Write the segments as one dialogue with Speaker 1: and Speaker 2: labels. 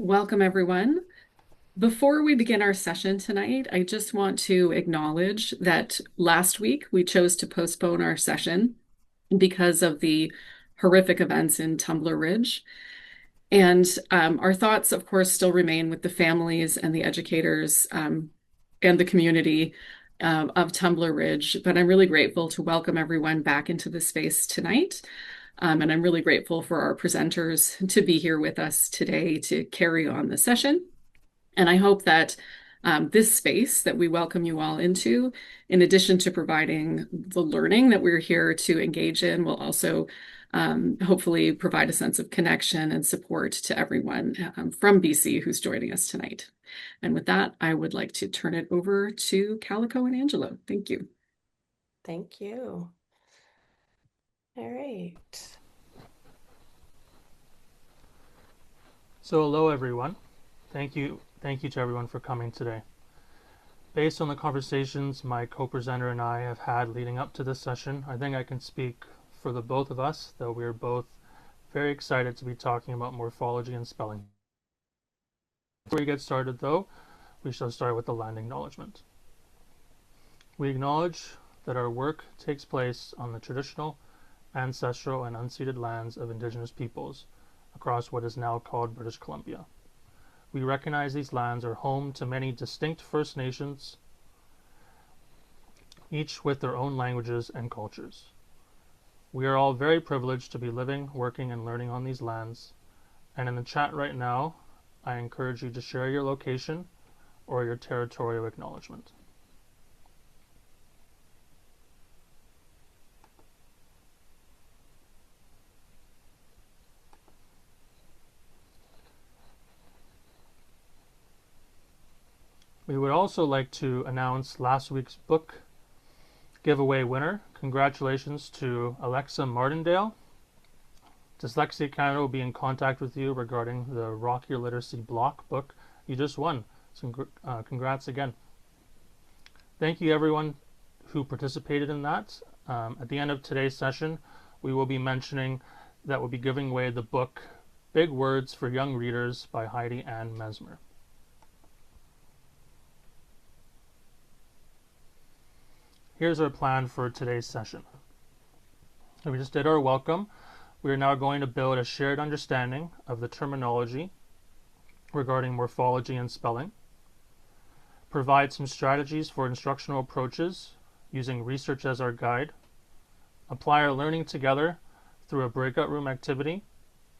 Speaker 1: Welcome, everyone. Before we begin our session tonight, I just want to acknowledge that last week we chose to postpone our session because of the horrific events in Tumbler Ridge. And our thoughts, of course, still remain with the families and the educators and the community of Tumbler Ridge. But I'm really grateful to welcome everyone back into the space tonight. And I'm really grateful for our presenters to be here with us today to carry on the session. And I hope that this space that we welcome you all into, in addition to providing the learning that we're here to engage in, will also hopefully provide a sense of connection and support to everyone from BC who's joining us tonight. And with that, I would like to turn it over to Calico and Angelo. Thank you.
Speaker 2: Thank you. All right.
Speaker 3: So hello everyone. Thank you to everyone for coming today. Based on the conversations my co-presenter and I have had leading up to this session, I think I can speak for the both of us that we are both very excited to be talking about morphology and spelling. Before we get started though, we shall start with the land acknowledgement. We acknowledge that our work takes place on the traditional, ancestral, and unceded lands of Indigenous peoples across what is now called British Columbia. We recognize these lands are home to many distinct First Nations, each with their own languages and cultures. We are all very privileged to be living, working, and learning on these lands, and in the chat right now, I encourage you to share your location or your territorial acknowledgement. We would also like to announce last week's book giveaway winner. Congratulations to Alexa Martindale. Dyslexia Canada will be in contact with you regarding the Rock Your Literacy block book you just won. So congrats again. Thank you everyone who participated in that. At the end of today's session, we will be mentioning that we'll be giving away the book Big Words for Young Readers by Heidi Ann Mesmer. Here's our plan for today's session. We just did our welcome. We are now going to build a shared understanding of the terminology regarding morphology and spelling, provide some strategies for instructional approaches using research as our guide, apply our learning together through a breakout room activity,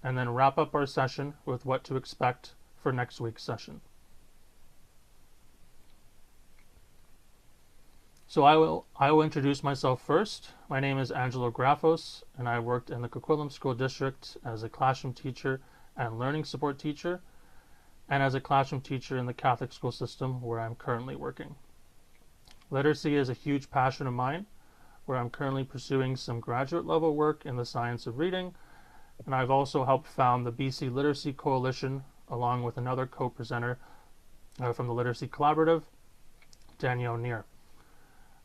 Speaker 3: and then wrap up our session with what to expect for next week's session. So I will introduce myself first. My name is Angelo Graffos, and I worked in the Coquitlam School District as a classroom teacher and learning support teacher, and as a classroom teacher in the Catholic school system where I'm currently working. Literacy is a huge passion of mine, where I'm currently pursuing some graduate level work in the science of reading, and I've also helped found the BC Literacy Coalition along with another co-presenter from the Literacy Collaborative, Danielle Neer.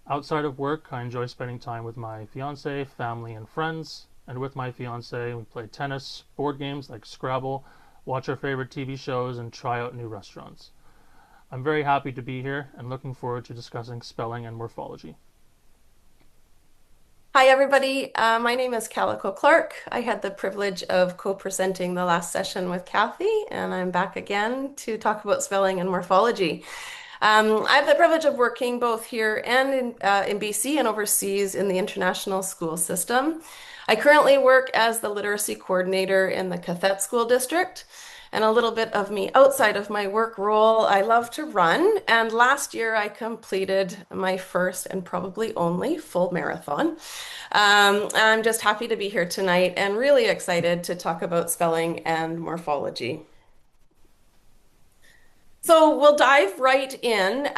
Speaker 3: Outside of work, I enjoy spending time with my fiance, family, and friends. And with my fiance, we play tennis, board games like Scrabble, watch our favorite TV shows, and try out new restaurants. I'm very happy to be here and looking forward to discussing spelling and morphology.
Speaker 2: Hi, everybody. My name is Calico Clark. I had the privilege of co-presenting the last session with Kathy, and I'm back again to talk about spelling and morphology. I have the privilege of working both here and in BC and overseas in the international school system. I currently work as the literacy coordinator in the Cathet School District. And a little bit of me outside of my work role, I love to run. And last year I completed my first and probably only full marathon. I'm just happy to be here tonight and really excited to talk about spelling and morphology. So we'll dive right in.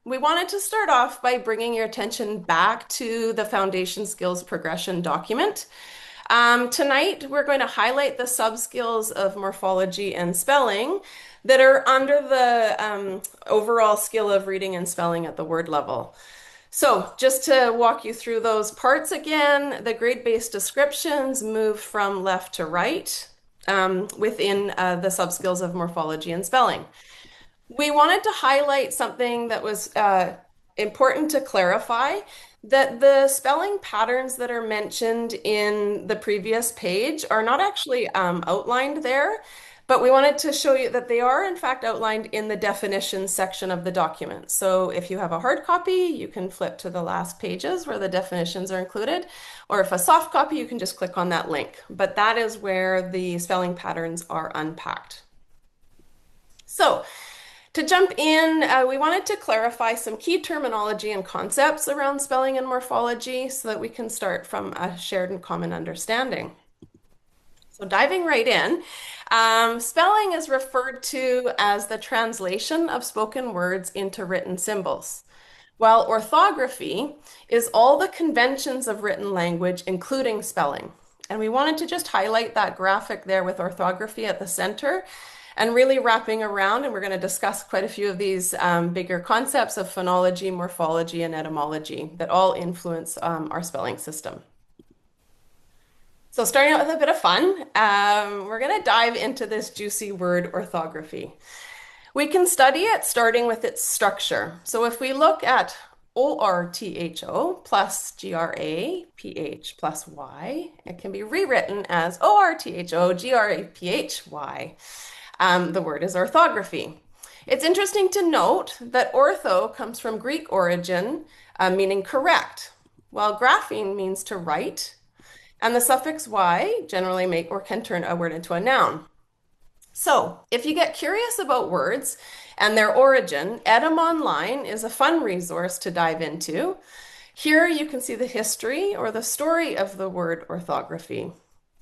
Speaker 2: We wanted to start off by bringing your attention back to the Foundation Skills Progression document. Tonight, we're going to highlight the sub-skills of morphology and spelling that are under the overall skill of reading and spelling at the word level. So just to walk you through those parts again, the grade-based descriptions move from left to right. within the subskills of morphology and spelling. We wanted to highlight something that was important to clarify, that the spelling patterns that are mentioned in the previous page are not actually outlined there, but we wanted to show you that they are in fact outlined in the definitions section of the document. So if you have a hard copy, you can flip to the last pages where the definitions are included, or if a soft copy, you can just click on that link. But that is where the spelling patterns are unpacked. So, to jump in, we wanted to clarify some key terminology and concepts around spelling and morphology so that we can start from a shared and common understanding. So diving right in, spelling is referred to as the translation of spoken words into written symbols, while orthography is all the conventions of written language, including spelling. And we wanted to just highlight that graphic there with orthography at the center and really wrapping around, and we're going to discuss quite a few of these bigger concepts of phonology, morphology, and etymology that all influence our spelling system. So starting out with a bit of fun, we're going to dive into this juicy word orthography. We can study it starting with its structure. So if we look at ORTHO plus GRAPH plus Y, it can be rewritten as ORTHO GRAPHY. The word is orthography. It's interesting to note that ortho comes from Greek origin, meaning correct, while grapheme means to write, and the suffix y generally make or can turn a word into a noun. So if you get curious about words and their origin, Edym Online is a fun resource to dive into. Here you can see the history or the story of the word orthography.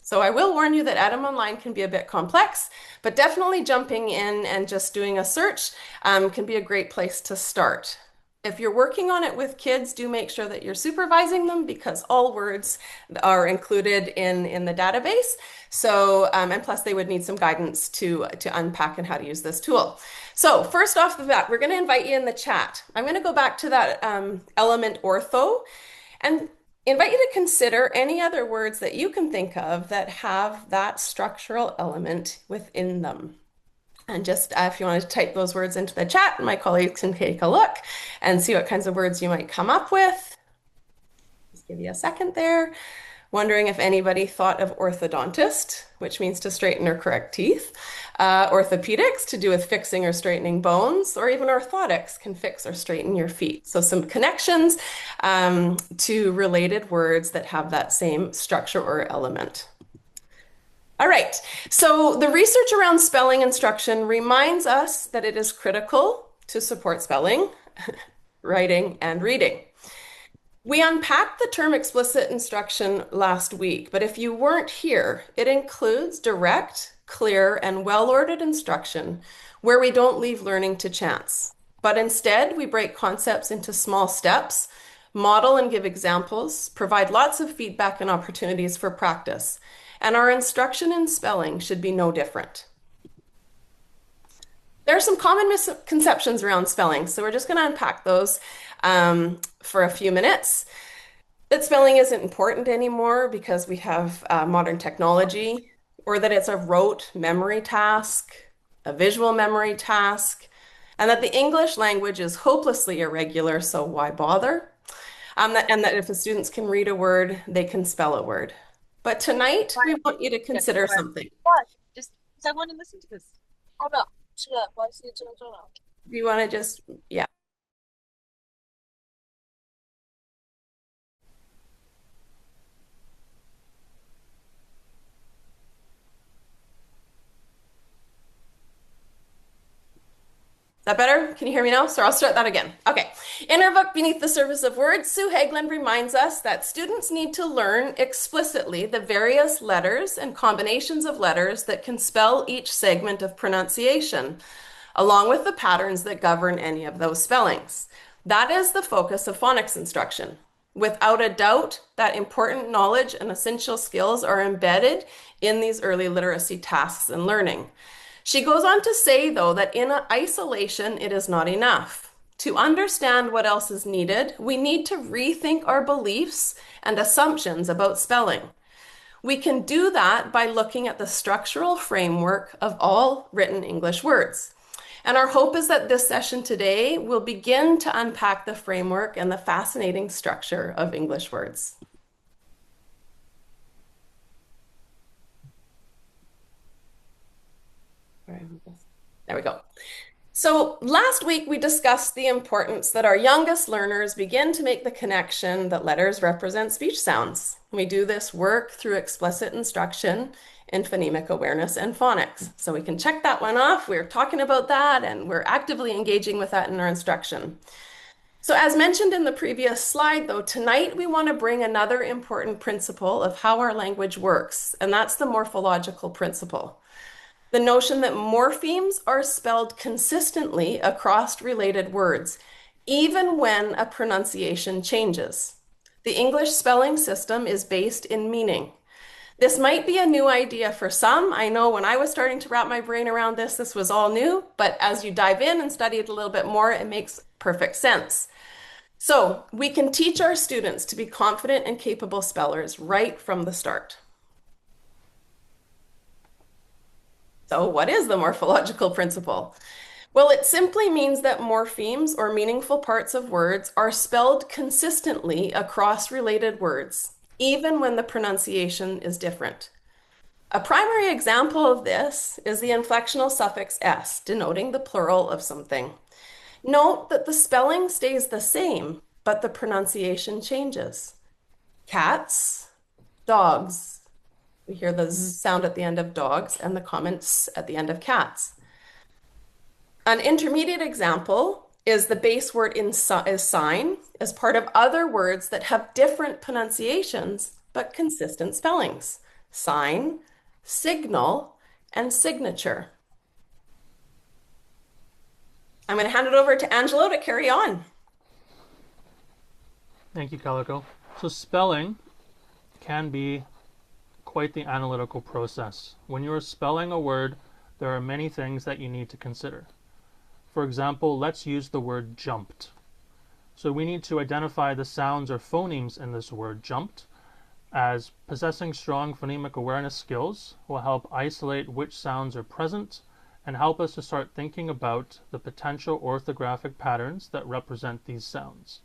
Speaker 2: So I will warn you that Edym Online can be a bit complex, but definitely jumping in and just doing a search can be a great place to start. If you're working on it with kids, do make sure that you're supervising them because all words are included in the database. So, and plus they would need some guidance to unpack and how to use this tool. So first off the bat, we're going to invite you in the chat. I'm going to go back to that element ortho and invite you to consider any other words that you can think of that have that structural element within them. And just if you want to type those words into the chat, my colleagues can take a look and see what kinds of words you might come up with. Just give you a second there. Wondering if anybody thought of orthodontist, which means to straighten or correct teeth, orthopedics to do with fixing or straightening bones, or even orthotics can fix or straighten your feet. So some connections to related words that have that same structure or element. All right, so the research around spelling instruction reminds us that it is critical to support spelling, writing, and reading. We unpacked the term explicit instruction last week, but if you weren't here, it includes direct, clear, and well-ordered instruction where we don't leave learning to chance, but instead we break concepts into small steps, model and give examples, provide lots of feedback and opportunities for practice. And our instruction in spelling should be no different. There are some common misconceptions around spelling, so we're just going to unpack those for a few minutes. That spelling isn't important anymore because we have modern technology, or that it's a rote memory task, a visual memory task, and that the English language is hopelessly irregular, so why bother? And that if the students can read a word, they can spell a word. But tonight, we want you to consider something.
Speaker 4: Just I want to listen to this.
Speaker 2: Do you want to just, yeah. Is that better? Can you hear me now? So I'll start that again. Okay. In her book, Beneath the Surface of Words, Sue Hageland reminds us that students need to learn explicitly the various letters and combinations of letters that can spell each segment of pronunciation, along with the patterns that govern any of those spellings. That is the focus of phonics instruction. Without a doubt, that important knowledge and essential skills are embedded in these early literacy tasks and learning. She goes on to say, though, that in isolation, it is not enough. To understand what else is needed, we need to rethink our beliefs and assumptions about spelling. We can do that by looking at the structural framework of all written English words. And our hope is that this session today will begin to unpack the framework and the fascinating structure of English words. There we go. So last week we discussed the importance that our youngest learners begin to make the connection that letters represent speech sounds. We do this work through explicit instruction in phonemic awareness and phonics. So we can check that one off. We're talking about that and we're actively engaging with that in our instruction. So as mentioned in the previous slide, though, tonight we want to bring another important principle of how our language works, and that's the morphological principle. The notion that morphemes are spelled consistently across related words, even when a pronunciation changes. The English spelling system is based in meaning. This might be a new idea for some. I know when I was starting to wrap my brain around this, this was all new, but as you dive in and study it a little bit more, it makes perfect sense. So we can teach our students to be confident and capable spellers right from the start. So what is the morphological principle? Well, it simply means that morphemes or meaningful parts of words are spelled consistently across related words, even when the pronunciation is different. A primary example of this is the inflectional suffix s, denoting the plural of something. Note that the spelling stays the same, but the pronunciation changes. Cats, dogs. We hear the z sound at the end of dogs and the comments at the end of cats. An intermediate example is the base word is sign as part of other words that have different pronunciations but consistent spellings. Sign, signal, and signature. I'm going to hand it over to Angelo to carry on.
Speaker 3: Thank you, Calico. So spelling can be quite the analytical process. When you are spelling a word, there are many things that you need to consider. For example, let's use the word jumped. So we need to identify the sounds or phonemes in this word jumped, as possessing strong phonemic awareness skills will help isolate which sounds are present and help us to start thinking about the potential orthographic patterns that represent these sounds.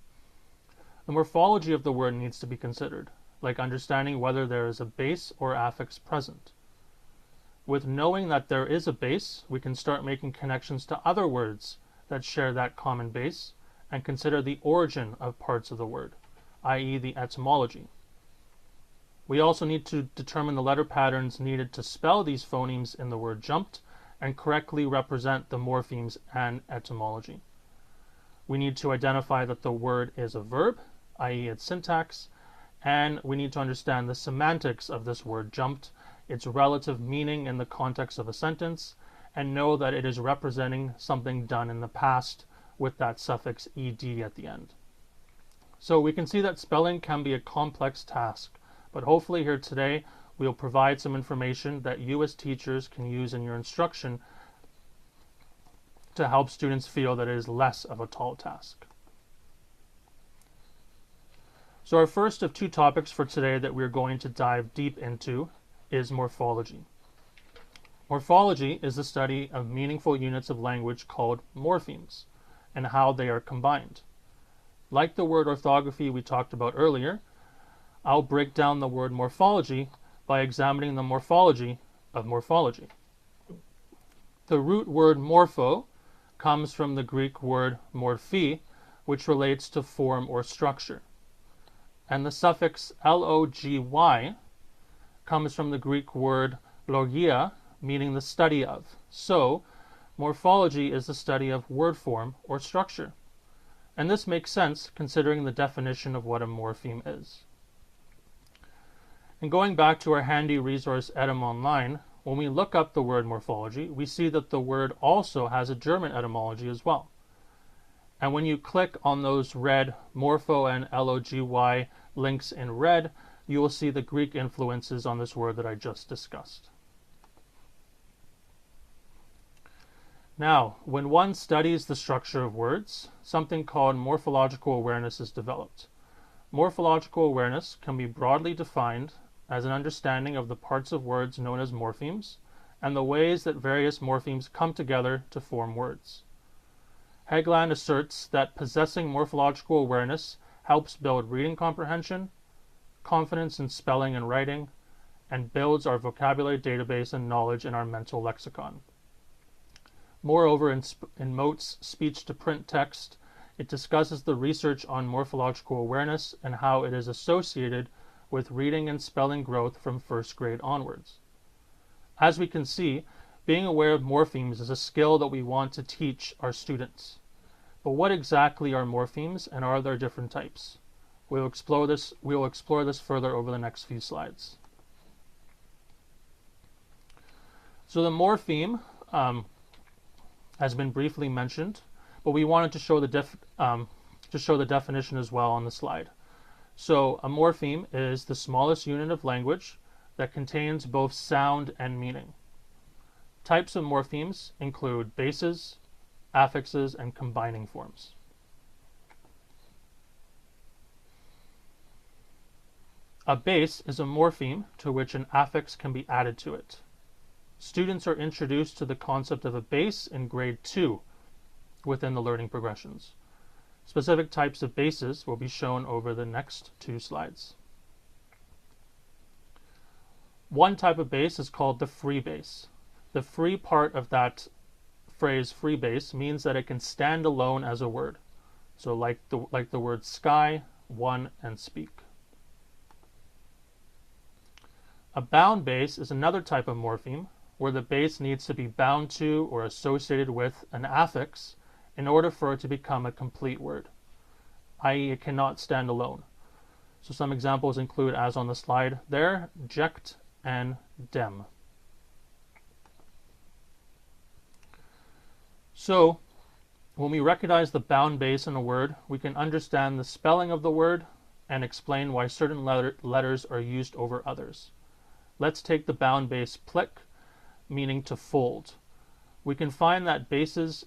Speaker 3: The morphology of the word needs to be considered, like understanding whether there is a base or affix present. With knowing that there is a base, we can start making connections to other words that share that common base and consider the origin of parts of the word, i.e. the etymology. We also need to determine the letter patterns needed to spell these phonemes in the word jumped and correctly represent the morphemes and etymology. We need to identify that the word is a verb, i.e. its syntax, and we need to understand the semantics of this word jumped, its relative meaning in the context of a sentence, and know that it is representing something done in the past with that suffix ed at the end. So we can see that spelling can be a complex task, but hopefully here today we'll provide some information that you as teachers can use in your instruction to help students feel that it is less of a tall task. So our first of two topics for today that we're going to dive deep into is morphology. Morphology is the study of meaningful units of language called morphemes and how they are combined. Like the word orthography we talked about earlier, I'll break down the word morphology by examining the morphology of morphology. The root word morpho comes from the Greek word morphe, which relates to form or structure. And the suffix logy comes from the Greek word logia, meaning the study of. So, morphology is the study of word form or structure. And this makes sense considering the definition of what a morpheme is. And going back to our handy resource Etym Online, when we look up the word morphology, we see that the word also has a German etymology as well. And when you click on those red morpho and logy links in red, you will see the Greek influences on this word that I just discussed. Now, when one studies the structure of words, something called morphological awareness is developed. Morphological awareness can be broadly defined as an understanding of the parts of words known as morphemes and the ways that various morphemes come together to form words. Hegland asserts that possessing morphological awareness helps build reading comprehension, confidence in spelling and writing, and builds our vocabulary database and knowledge in our mental lexicon. Moreover, in Mote's speech-to-print text, it discusses the research on morphological awareness and how it is associated with reading and spelling growth from first grade onwards. As we can see, being aware of morphemes is a skill that we want to teach our students. But what exactly are morphemes, and are there different types? We will explore this further over the next few slides. So the morpheme has been briefly mentioned, but we wanted to show the definition as well on the slide. So a morpheme is the smallest unit of language that contains both sound and meaning. Types of morphemes include bases, affixes, and combining forms. A base is a morpheme to which an affix can be added to it. Students are introduced to the concept of a base in grade 2 within the learning progressions. Specific types of bases will be shown over the next 2 slides. One type of base is called the free base. The free part of that phrase free base means that it can stand alone as a word. So like the words sky, one, and speak. A bound base is another type of morpheme where the base needs to be bound to or associated with an affix in order for it to become a complete word, i.e. it cannot stand alone. So some examples include, as on the slide there, ject and dem. So when we recognize the bound base in a word, we can understand the spelling of the word and explain why certain letters are used over others. Let's take the bound base plic, meaning to fold. We can find that base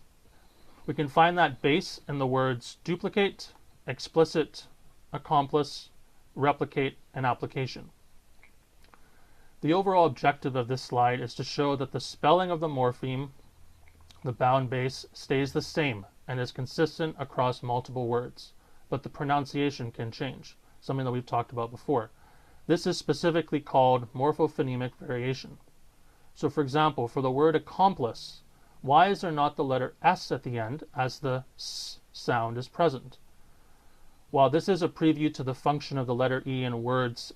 Speaker 3: in the words duplicate, explicit, accomplice, replicate, and application. The overall objective of this slide is to show that the spelling of the morpheme, the bound base, stays the same and is consistent across multiple words, but the pronunciation can change, something that we've talked about before. This is specifically called morphophonemic variation. So for example, for the word accomplice, why is there not the letter S at the end as the S sound is present? While this is a preview to the function of the letter E in words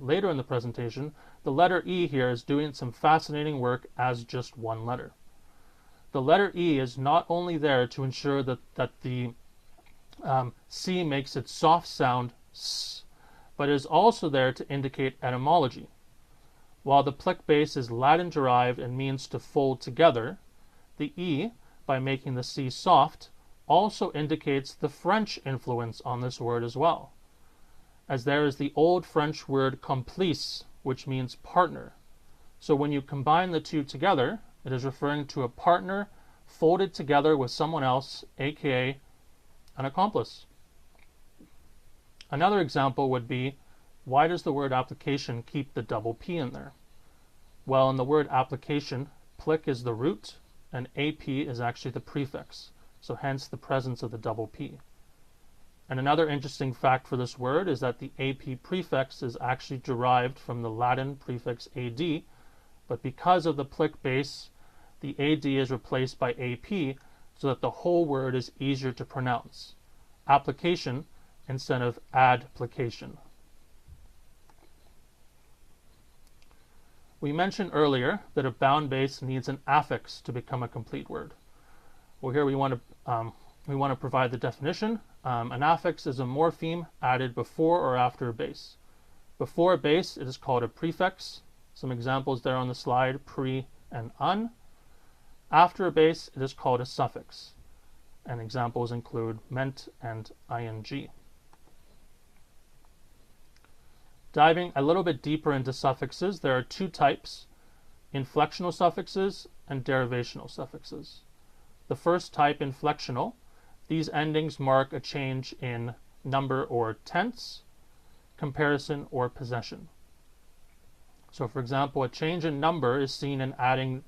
Speaker 3: later in the presentation, the letter E here is doing some fascinating work as just one letter. The letter E is not only there to ensure that the C makes its soft sound S, but is also there to indicate etymology. While the plic base is Latin derived and means to fold together, the E, by making the C soft, also indicates the French influence on this word as well, as there is the old French word complice, which means partner. So when you combine the two together, it is referring to a partner folded together with someone else, aka an accomplice. Another example would be, why does the word application keep the double P in there? Well, in the word application, plic is the root and AP is actually the prefix, so hence the presence of the double P. And another interesting fact for this word is that the AP prefix is actually derived from the Latin prefix AD, but because of the plic base, the AD is replaced by AP so that the whole word is easier to pronounce. Application instead of adplication. We mentioned earlier that a bound base needs an affix to become a complete word. Well, here we want to provide the definition. An affix is a morpheme added before or after a base. Before a base, it is called a prefix. Some examples there on the slide, pre and un. After a base, it is called a suffix. And examples include ment and ing. Diving a little bit deeper into suffixes, there are two types, inflectional suffixes and derivational suffixes. The first type, inflectional, these endings mark a change in number or tense, comparison, or possession. So for example, a change in number is seen in adding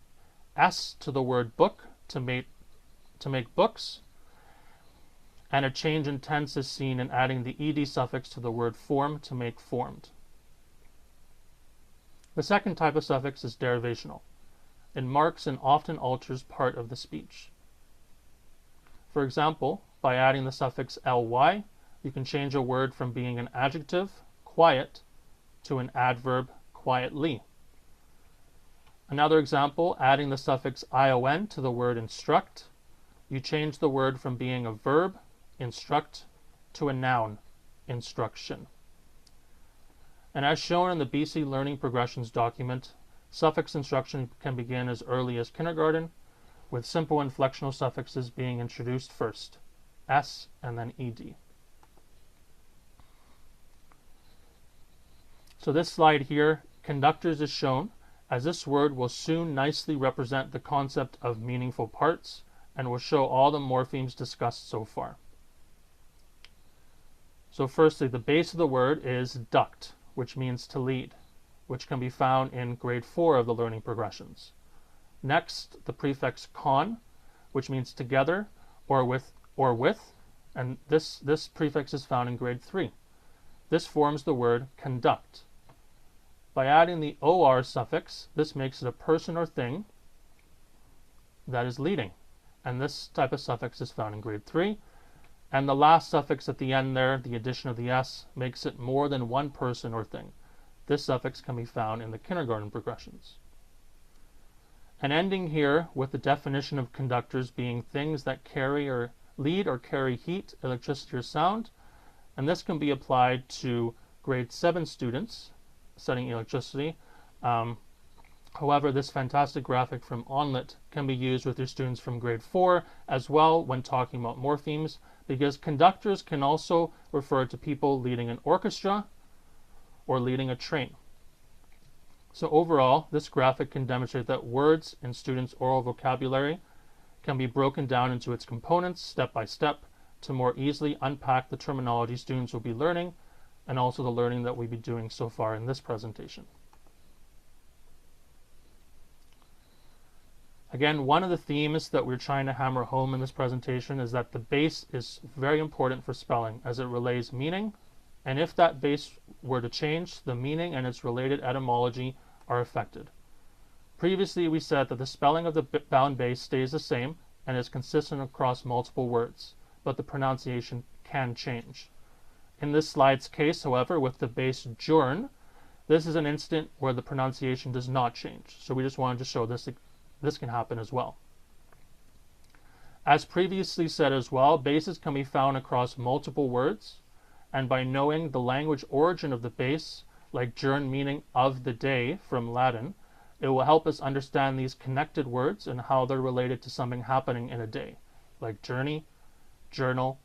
Speaker 3: S to the word book to make books, and a change in tense is seen in adding the ed suffix to the word form to make formed. The second type of suffix is derivational. It marks and often alters part of the speech. For example, by adding the suffix ly, you can change a word from being an adjective, quiet, to an adverb, quietly. Another example, adding the suffix ion to the word instruct, you change the word from being a verb, instruct, to a noun, instruction. And as shown in the BC Learning Progressions document, suffix instruction can begin as early as kindergarten, with simple inflectional suffixes being introduced first, s and then ed. So this slide here, conductors, is shown, as this word will soon nicely represent the concept of meaningful parts and will show all the morphemes discussed so far. So firstly, the base of the word is duct, which means to lead, which can be found in grade 4 of the learning progressions. Next, the prefix con, which means together or with, and this prefix is found in grade 3. This forms the word conduct. By adding the or suffix, this makes it a person or thing that is leading, and this type of suffix is found in grade 3. And the last suffix at the end there, the addition of the s, makes it more than one person or thing. This suffix can be found in the kindergarten progressions. And ending here with the definition of conductors being things that carry or lead or carry heat, electricity, or sound. And this can be applied to grade 7 students studying electricity. However, this fantastic graphic from Onlit can be used with your students from grade 4 as well when talking about morphemes, because conductors can also refer to people leading an orchestra or leading a train. So overall, this graphic can demonstrate that words in students' oral vocabulary can be broken down into its components step by step to more easily unpack the terminology students will be learning and also the learning that we'll be doing so far in this presentation. Again, one of the themes that we're trying to hammer home in this presentation is that the base is very important for spelling as it relays meaning, and if that base were to change, the meaning and its related etymology are affected. Previously, we said that the spelling of the bound base stays the same and is consistent across multiple words, but the pronunciation can change. In this slide's case, however, with the base journ, this is an instant where the pronunciation does not change. So we just wanted to show this can happen as well. As previously said as well, bases can be found across multiple words, and by knowing the language origin of the base, like journ meaning of the day from Latin, it will help us understand these connected words and how they're related to something happening in a day, like journey, journal,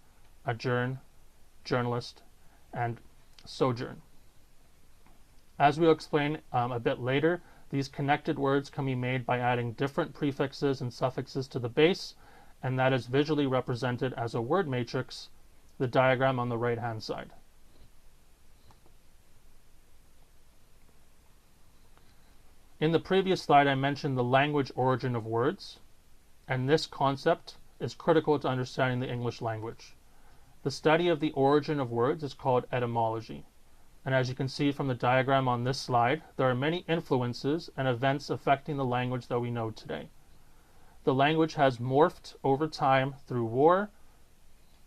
Speaker 3: adjourn, journalist, and sojourn. As we'll explain a bit later, these connected words can be made by adding different prefixes and suffixes to the base, and that is visually represented as a word matrix, the diagram on the right-hand side. In the previous slide, I mentioned the language origin of words, and this concept is critical to understanding the English language. The study of the origin of words is called etymology. And as you can see from the diagram on this slide, there are many influences and events affecting the language that we know today. The language has morphed over time through war,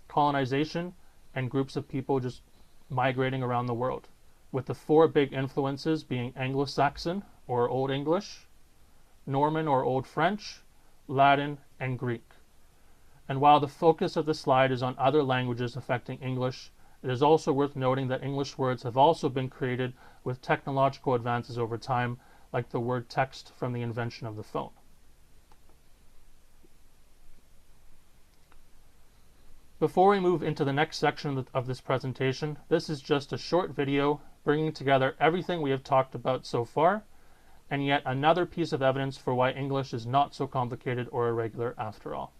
Speaker 3: colonization, and groups of people just migrating around the world, with the 4 big influences being Anglo-Saxon or Old English, Norman or Old French, Latin, and Greek. And while the focus of the slide is on other languages affecting English, it is also worth noting that English words have also been created with technological advances over time, like the word text from the invention of the phone. Before we move into the next section of this presentation, this is just a short video bringing together everything we have talked about so far, and yet another piece of evidence for why English is not so complicated or irregular after all.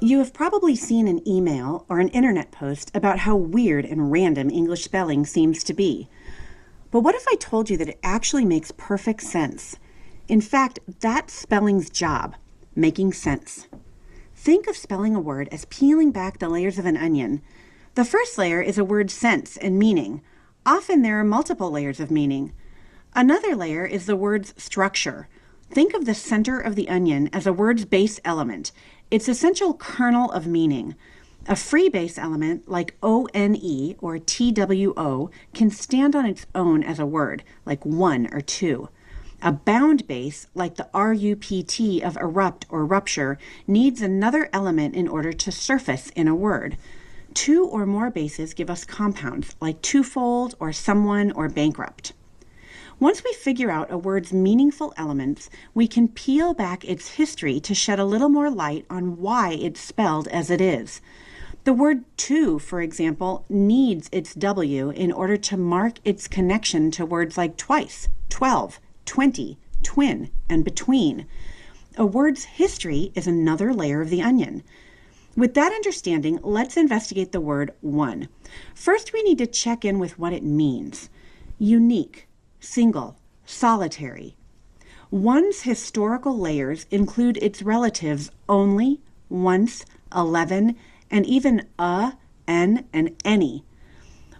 Speaker 5: You have probably seen an email or an internet post about how weird and random English spelling seems to be. But what if I told you that it actually makes perfect sense? In fact, that's spelling's job, making sense. Think of spelling a word as peeling back the layers of an onion. The first layer is a word's sense and meaning. Often there are multiple layers of meaning. Another layer is the word's structure. Think of the center of the onion as a word's base element, its essential kernel of meaning. A free base element like ONE or TWO can stand on its own as a word, like one or two. A bound base, like the RUPT of erupt or rupture, needs another element in order to surface in a word. Two or more bases give us compounds, like twofold or someone or bankrupt. Once we figure out a word's meaningful elements, we can peel back its history to shed a little more light on why it's spelled as it is. The word to, for example, needs its W in order to mark its connection to words like twice, 12, 20, twin, and between. A word's history is another layer of the onion. With that understanding, let's investigate the word one. First, we need to check in with what it means. Unique, single, solitary. One's historical layers include its relatives only, once, 11, and even n, and any.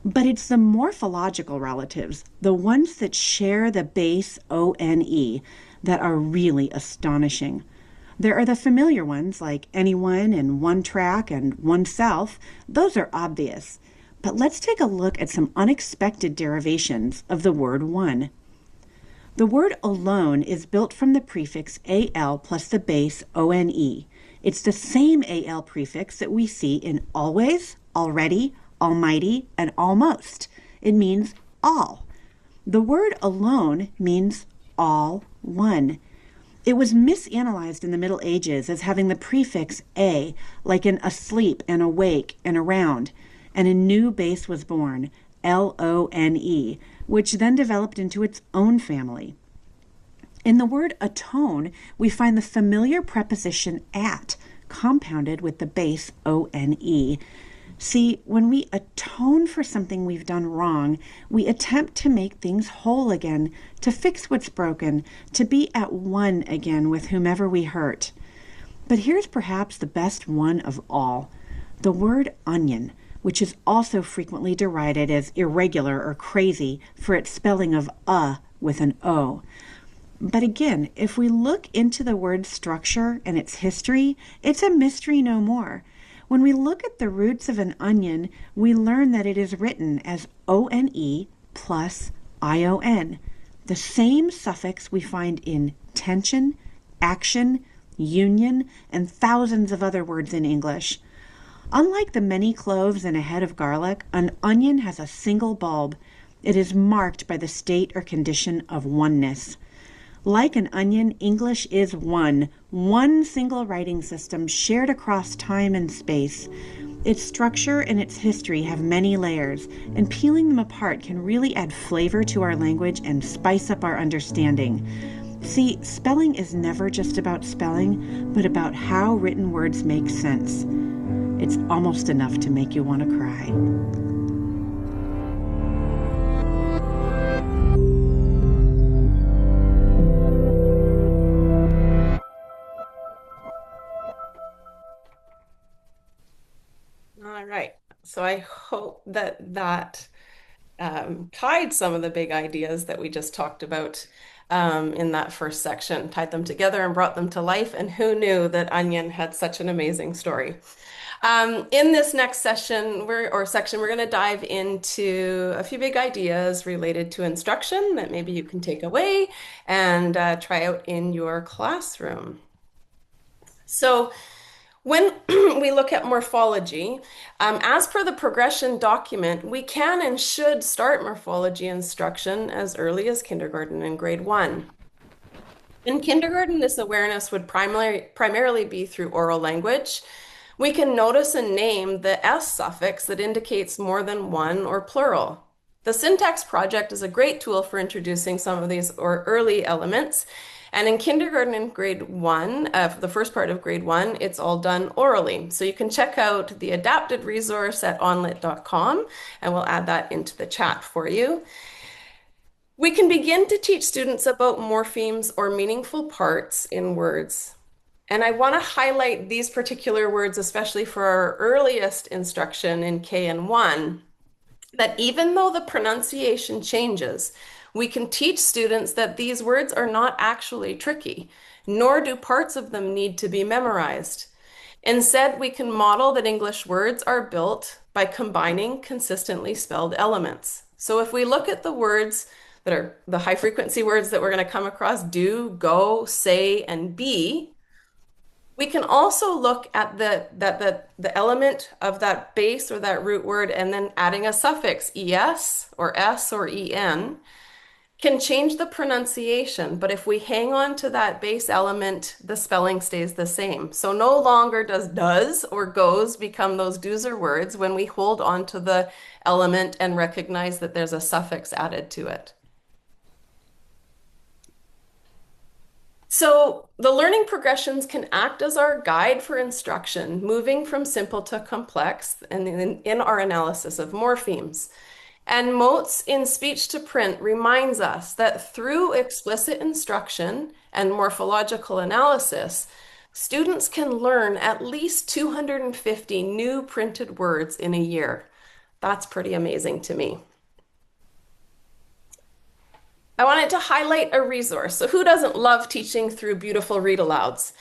Speaker 5: But it's the morphological relatives, the ones that share the base one, that are really astonishing. There are the familiar ones like anyone and one track and oneself. Those are obvious. But let's take a look at some unexpected derivations of the word one. The word alone is built from the prefix al plus the base one. It's the same al prefix that we see in always, already, almighty, and almost. It means all. The word alone means all one. It was misanalyzed in the Middle Ages as having the prefix a, like in asleep and awake and around, and a new base was born, lone, which then developed into its own family. In the word atone, we find the familiar preposition at, compounded with the base one. See, when we atone for something we've done wrong, we attempt to make things whole again, to fix what's broken, to be at one again with whomever we hurt. But here's perhaps the best one of all, the word onion, which is also frequently derided as irregular or crazy for its spelling of with an O. But again, if we look into the word's structure and its history, it's a mystery no more. When we look at the roots of an onion, we learn that it is written as one plus ion, the same suffix we find in tension, action, union, and thousands of other words in English. Unlike the many cloves and a head of garlic, an onion has a single bulb. It is marked by the state or condition of oneness. Like an onion, English is one single writing system shared across time and space. Its structure and its history have many layers, and peeling them apart can really add flavor to our language and spice up our understanding. See, spelling is never just about spelling, but about how written words make sense. It's almost enough to make you want to cry.
Speaker 2: All right. So I hope that tied some of the big ideas that we just talked about in that first section, tied them together and brought them to life. And who knew that onion had such an amazing story? In this next session, we're going to dive into a few big ideas related to instruction that maybe you can take away and try out in your classroom. So when we look at morphology, as per the progression document, we can and should start morphology instruction as early as kindergarten and grade 1. In kindergarten, this awareness would primarily be through oral language. We can notice and name the S suffix that indicates more than one or plural. The syntax project is a great tool for introducing some of these early elements. And in kindergarten and grade one, for the first part of grade one, it's all done orally. So you can check out the adapted resource at onlit.com, and we'll add that into the chat for you. We can begin to teach students about morphemes or meaningful parts in words. And I want to highlight these particular words, especially for our earliest instruction in KN1, that even though the pronunciation changes, we can teach students that these words are not actually tricky, nor do parts of them need to be memorized. Instead, we can model that English words are built by combining consistently spelled elements. So if we look at the words that are the high frequency words that we're going to come across, do, go, say, and be, we can also look at the element of that base or that root word and then adding a suffix, es or s or en, can change the pronunciation. But if we hang on to that base element, the spelling stays the same. So no longer does or goes become those do's or words when we hold on to the element and recognize that there's a suffix added to it. So the learning progressions can act as our guide for instruction, moving from simple to complex and in our analysis of morphemes. And Moats in Speech to Print reminds us that through explicit instruction and morphological analysis, students can learn at least 250 new printed words in a year. That's pretty amazing to me. I wanted to highlight a resource. So who doesn't love teaching through beautiful read-alouds?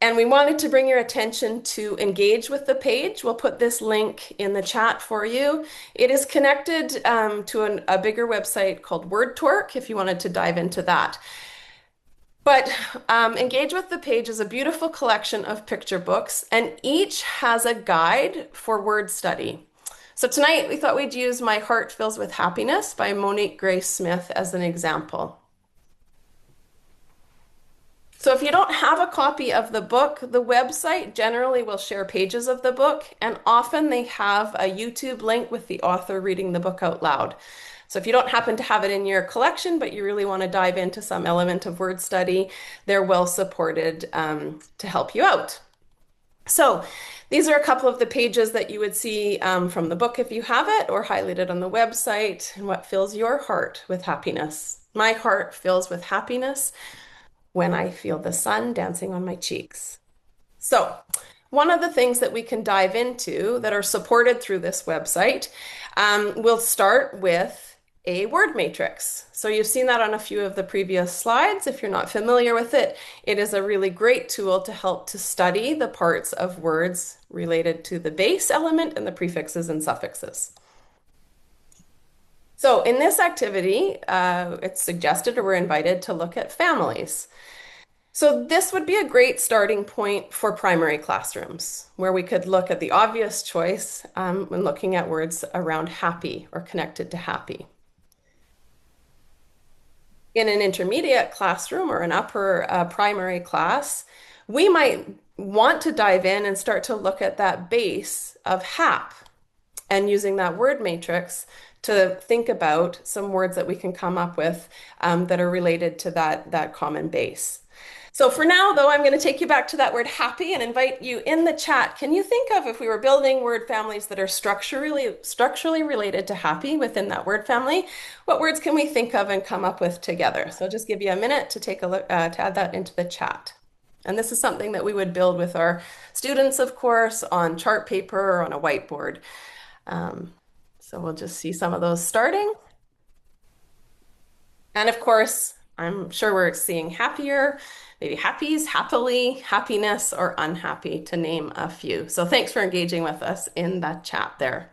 Speaker 2: And we wanted to bring your attention to engage with the page. We'll put this link in the chat for you. It is connected to a bigger website called WordTorque if you wanted to dive into that. But Engage with the Page is a beautiful collection of picture books, and each has a guide for word study. So tonight we thought we'd use My Heart Fills with Happiness by Monique Grace Smith as an example. So if you don't have a copy of the book, the website generally will share pages of the book, and often they have a YouTube link with the author reading the book out loud. So if you don't happen to have it in your collection, but you really want to dive into some element of word study, they're well supported to help you out. So these are a couple of the pages that you would see from the book if you have it, or highlighted on the website. And what fills your heart with happiness? My heart fills with happiness when I feel the sun dancing on my cheeks. So one of the things that we can dive into that are supported through this website, we'll start with a word matrix. So you've seen that on a few of the previous slides. If you're not familiar with it, it is a really great tool to help to study the parts of words related to the base element and the prefixes and suffixes. So in this activity, it's suggested or we're invited to look at families. So this would be a great starting point for primary classrooms, where we could look at the obvious choice when looking at words around happy or connected to happy. In an intermediate classroom or an upper primary class, we might want to dive in and start to look at that base of hap and using that word matrix to think about some words that we can come up with that are related to that common base. So for now, though, I'm going to take you back to that word happy and invite you in the chat. Can you think of, if we were building word families that are structurally related to happy within that word family, what words can we think of and come up with together? So I'll just give you a minute to take a look, to add that into the chat. And this is something that we would build with our students, of course, on chart paper or on a whiteboard. So we'll just see some of those starting. And of course, I'm sure we're seeing happier, maybe happies, happily, happiness, or unhappy, to name a few. So thanks for engaging with us in that chat there.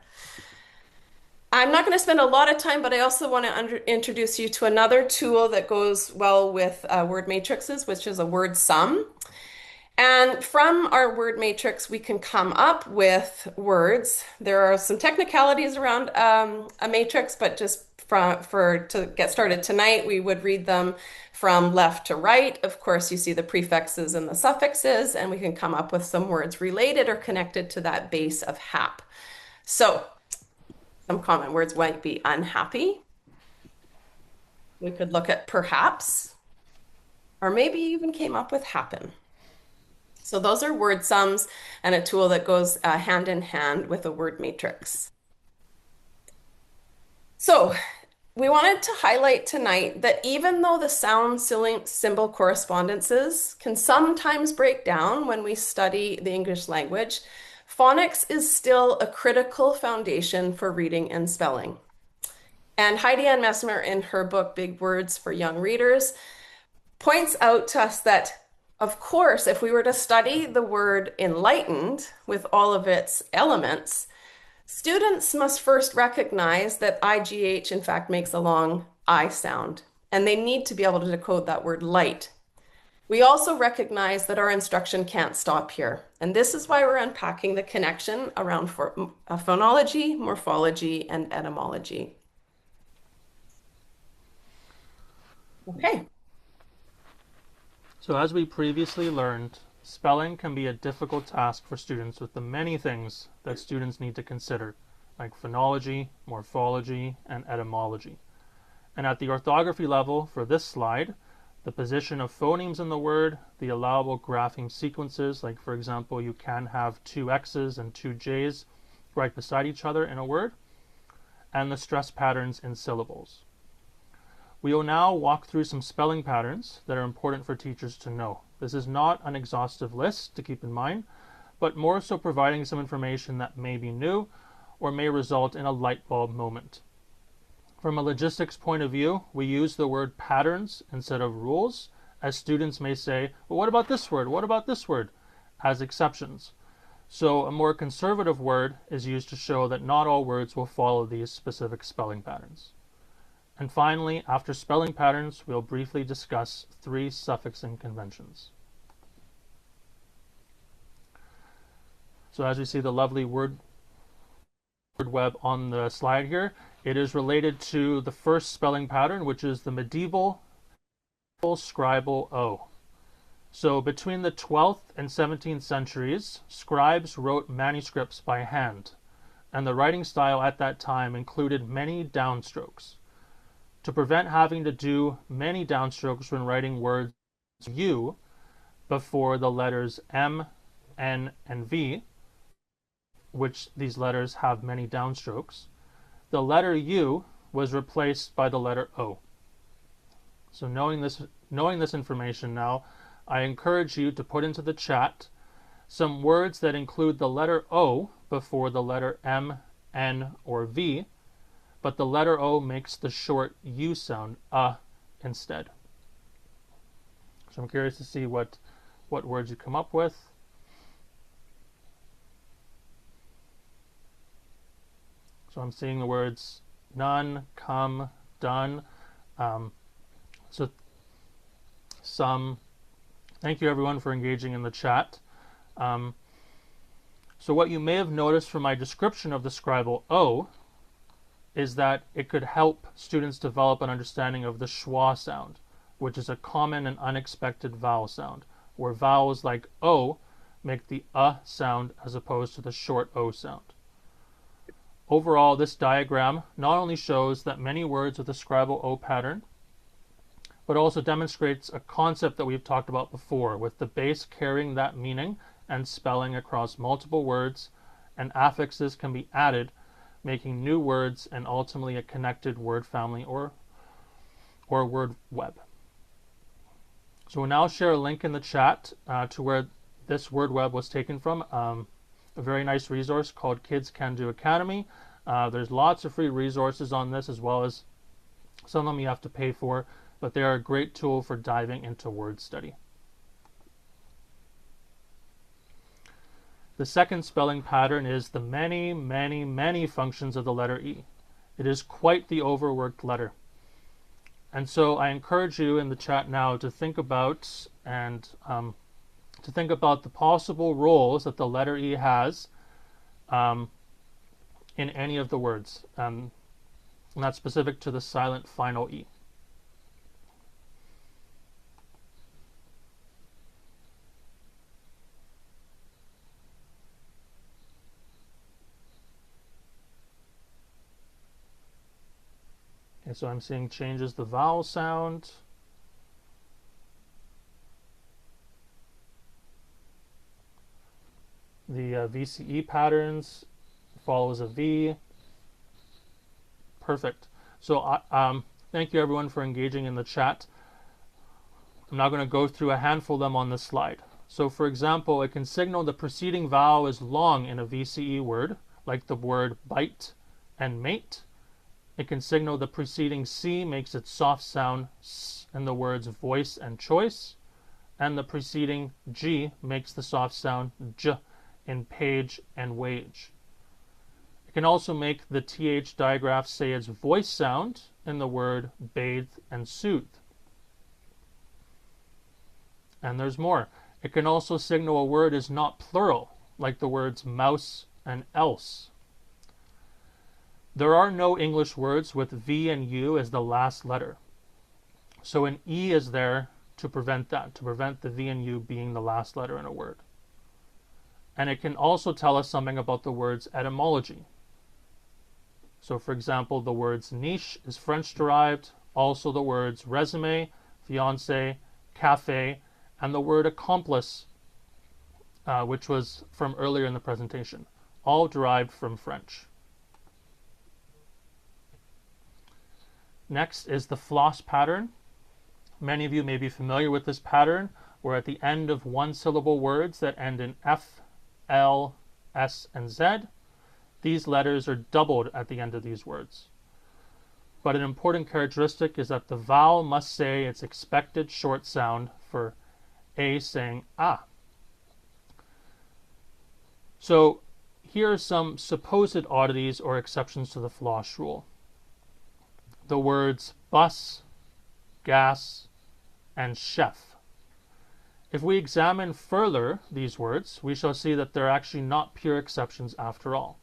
Speaker 2: I'm not going to spend a lot of time, but I also want to introduce you to another tool that goes well with word matrices, which is a word sum. And from our word matrix, we can come up with words. There are some technicalities around a matrix, but just to get started tonight, we would read them from left to right. Of course, you see the prefixes and the suffixes, and we can come up with some words related or connected to that base of hap. So some common words might be unhappy. We could look at perhaps, or maybe you even came up with happen. So those are word sums and a tool that goes hand in hand with a word matrix. So we wanted to highlight tonight that even though the sound symbol correspondences can sometimes break down when we study the English language, phonics is still a critical foundation for reading and spelling. And Heidi Ann Messmer, in her book, Big Words for Young Readers, points out to us that, of course, if we were to study the word enlightened with all of its elements, students must first recognize that IGH, in fact, makes a long I sound, and they need to be able to decode that word light. We also recognize that our instruction can't stop here, and this is why we're unpacking the connection around phonology, morphology, and etymology. Okay.
Speaker 3: So as we previously learned, spelling can be a difficult task for students with the many things that students need to consider, like phonology, morphology, and etymology. And at the orthography level for this slide, the position of phonemes in the word, the allowable grapheme sequences, like for example, you can have two X's and two J's right beside each other in a word, and the stress patterns in syllables. We will now walk through some spelling patterns that are important for teachers to know. This is not an exhaustive list to keep in mind, but more so providing some information that may be new or may result in a light bulb moment. From a logistics point of view, we use the word patterns instead of rules, as students may say, well, what about this word? What about this word? As exceptions. So a more conservative word is used to show that not all words will follow these specific spelling patterns. And finally, after spelling patterns, we'll briefly discuss 3 suffixing conventions. So as we see the lovely word web on the slide here, it is related to the first spelling pattern, which is the medieval scribal O. So between the 12th and 17th centuries, scribes wrote manuscripts by hand, and the writing style at that time included many downstrokes. To prevent having to do many downstrokes when writing words U before the letters M, N, and V, which these letters have many downstrokes, the letter U was replaced by the letter O. So knowing this information now, I encourage you to put into the chat some words that include the letter O before the letter M, N, or V, but the letter O makes the short U sound, instead. So I'm curious to see what words you come up with. So I'm seeing the words none, come, done. So some. Thank you everyone for engaging in the chat. So what you may have noticed from my description of the scribal O is that it could help students develop an understanding of the schwa sound, which is a common and unexpected vowel sound, where vowels like O make the sound as opposed to the short O sound. Overall, this diagram not only shows that many words with the scribal O pattern, but also demonstrates a concept that we've talked about before, with the base carrying that meaning and spelling across multiple words, and affixes can be added, making new words and ultimately a connected word family or word web. So we'll now share a link in the chat to where this word web was taken from, a very nice resource called Kids Can Do Academy. There's lots of free resources on this, as well as some of them you have to pay for, but they are a great tool for diving into word study. The second spelling pattern is the many, many, many functions of the letter E. It is quite the overworked letter. And so I encourage you in the chat now to think about the possible roles that the letter E has in any of the words, and that's specific to the silent final E. Okay, so I'm seeing changes the vowel sound. the VCE patterns, follows a V. Perfect. So thank you everyone for engaging in the chat. I'm now going to go through a handful of them on this slide. So for example, it can signal the preceding vowel is long in a VCE word, like the word bite and mate. It can signal the preceding C makes its soft sound S in the words voice and choice, and the preceding G makes the soft sound J in page and wage. It can also make the TH digraph say its voice sound in the word bathe and soothe. And there's more. It can also signal a word is not plural, like the words mouse and else. There are no English words with V and U as the last letter. So an E is there to prevent that, to prevent the V and U being the last letter in a word. And it can also tell us something about the word's etymology. So for example, the words niche is French derived, also the words resume, fiancé, café, and the word accomplice, which was from earlier in the presentation, all derived from French. Next is the floss pattern. Many of you may be familiar with this pattern, where at the end of one-syllable words that end in F, L, S, and Z, these letters are doubled at the end of these words. But an important characteristic is that the vowel must say its expected short sound for A saying ah. So here are some supposed oddities or exceptions to the floss rule. The words bus, gas, and chef. If we examine further these words, we shall see that they're actually not pure exceptions after all.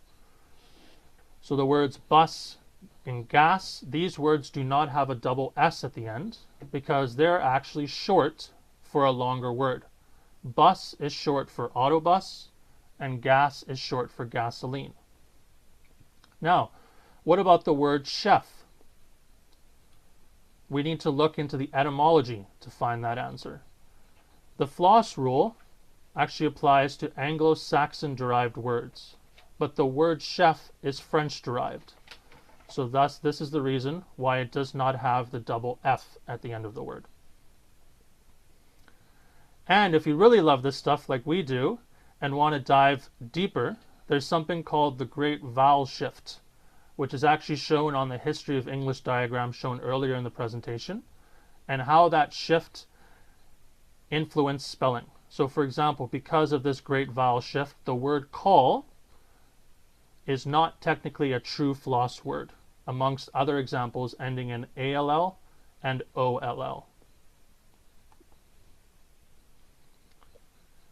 Speaker 3: So the words bus and gas, these words do not have a double S at the end because they're actually short for a longer word. Bus is short for autobus, and gas is short for gasoline. Now, what about the word chef? We need to look into the etymology to find that answer. The floss rule actually applies to Anglo-Saxon derived words, but the word chef is French derived. So thus, this is the reason why it does not have the double F at the end of the word. And if you really love this stuff like we do and want to dive deeper, there's something called the Great Vowel Shift, which is actually shown on the History of English diagram shown earlier in the presentation, and how that shift influenced spelling. So for example, because of this great vowel shift, the word call is not technically a true floss word, amongst other examples ending in ALL and OLL.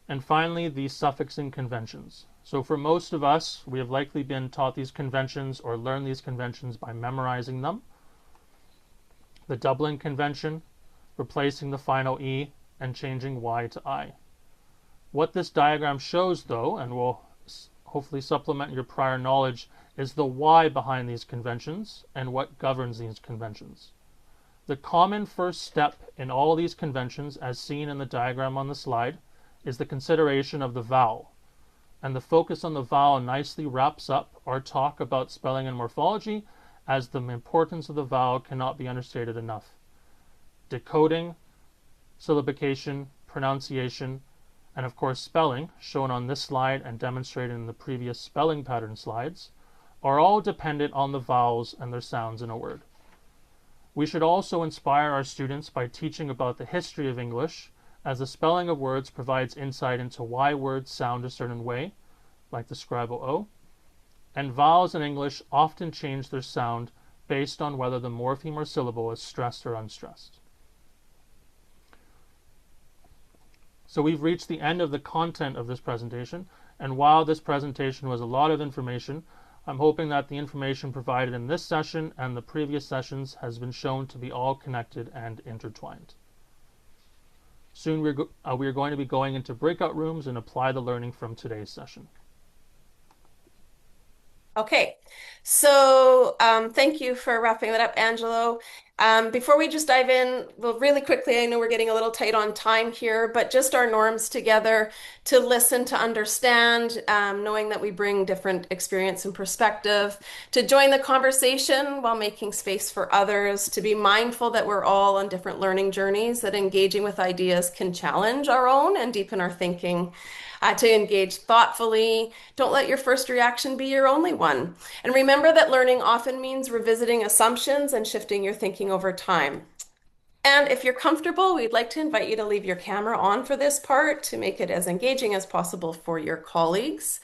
Speaker 3: And finally, the suffixing conventions. So for most of us, we have likely been taught these conventions or learned these conventions by memorizing them. The doubling convention, replacing the final E and changing Y to I. What this diagram shows though, and will hopefully supplement your prior knowledge, is the why behind these conventions and what governs these conventions. The common first step in all these conventions, as seen in the diagram on the slide, is the consideration of the vowel. And the focus on the vowel nicely wraps up our talk about spelling and morphology, as the importance of the vowel cannot be understated enough. Decoding, syllabication, pronunciation, and of course spelling, shown on this slide and demonstrated in the previous spelling pattern slides, are all dependent on the vowels and their sounds in a word. We should also inspire our students by teaching about the history of English, as the spelling of words provides insight into why words sound a certain way, like the scribal O, and vowels in English often change their sound based on whether the morpheme or syllable is stressed or unstressed. So we've reached the end of the content of this presentation, and while this presentation was a lot of information, I'm hoping that the information provided in this session and the previous sessions has been shown to be all connected and intertwined. Soon we are going to be going into breakout rooms and apply the learning from today's session.
Speaker 2: Okay, so thank you for wrapping that up, Angelo. Before we just dive in, well, really quickly, I know we're getting a little tight on time here, but just our norms together to listen, to understand, knowing that we bring different experience and perspective, to join the conversation while making space for others, to be mindful that we're all on different learning journeys, that engaging with ideas can challenge our own and deepen our thinking. To engage thoughtfully. Don't let your first reaction be your only one. And remember that learning often means revisiting assumptions and shifting your thinking over time. And if you're comfortable, we'd like to invite you to leave your camera on for this part to make it as engaging as possible for your colleagues.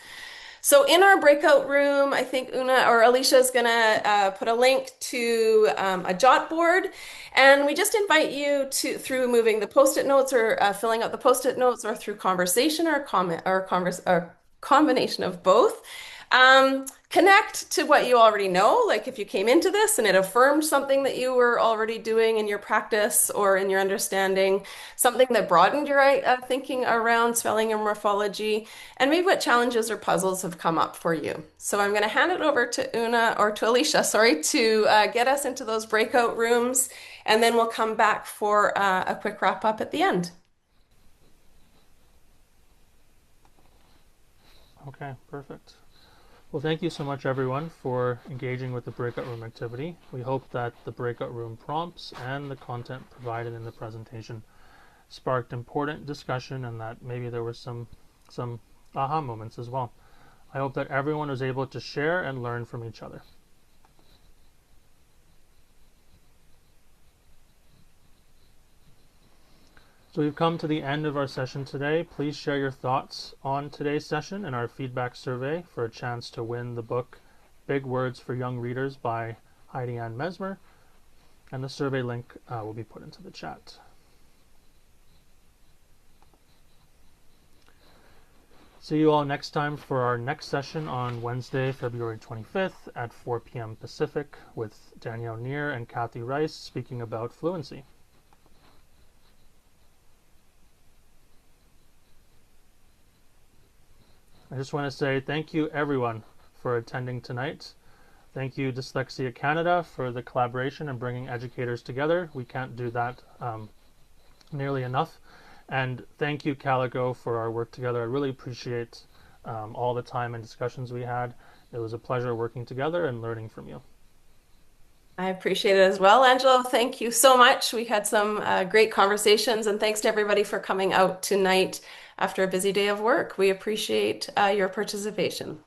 Speaker 2: So in our breakout room, I think Una or Alicia is going to put a link to a jot board. And we just invite you to, through moving the post-it notes or filling out the post-it notes or through conversation or comment or combination of both, connect to what you already know. Like if you came into this and it affirmed something that you were already doing in your practice or in your understanding, something that broadened your thinking around spelling and morphology, and maybe what challenges or puzzles have come up for you. So I'm going to hand it over to Una or to Alicia, sorry, to get us into those breakout rooms, and then we'll come back for a quick wrap up at the end.
Speaker 3: Okay, perfect. Well, thank you so much, everyone, for engaging with the breakout room activity. We hope that the breakout room prompts and the content provided in the presentation sparked important discussion and that maybe there were some aha moments as well. I hope that everyone was able to share and learn from each other. So we've come to the end of our session today. Please share your thoughts on today's session in our feedback survey for a chance to win the book Big Words for Young Readers by Heidi Ann Mesmer, and the survey link will be put into the chat. See you all next time for our next session on Wednesday, February 25th at 4 p.m. Pacific with Danielle Neer and Kathy Rice speaking about fluency. I just want to say thank you, everyone, for attending tonight. Thank you, Dyslexia Canada, for the collaboration and bringing educators together. We can't do that nearly enough. And thank you, Calico, for our work together. I really appreciate all the time and discussions we had. It was a pleasure working together and learning from you.
Speaker 2: I appreciate it as well. Angelo, thank you so much. We had some great conversations, and thanks to everybody for coming out tonight after a busy day of work. We appreciate your participation.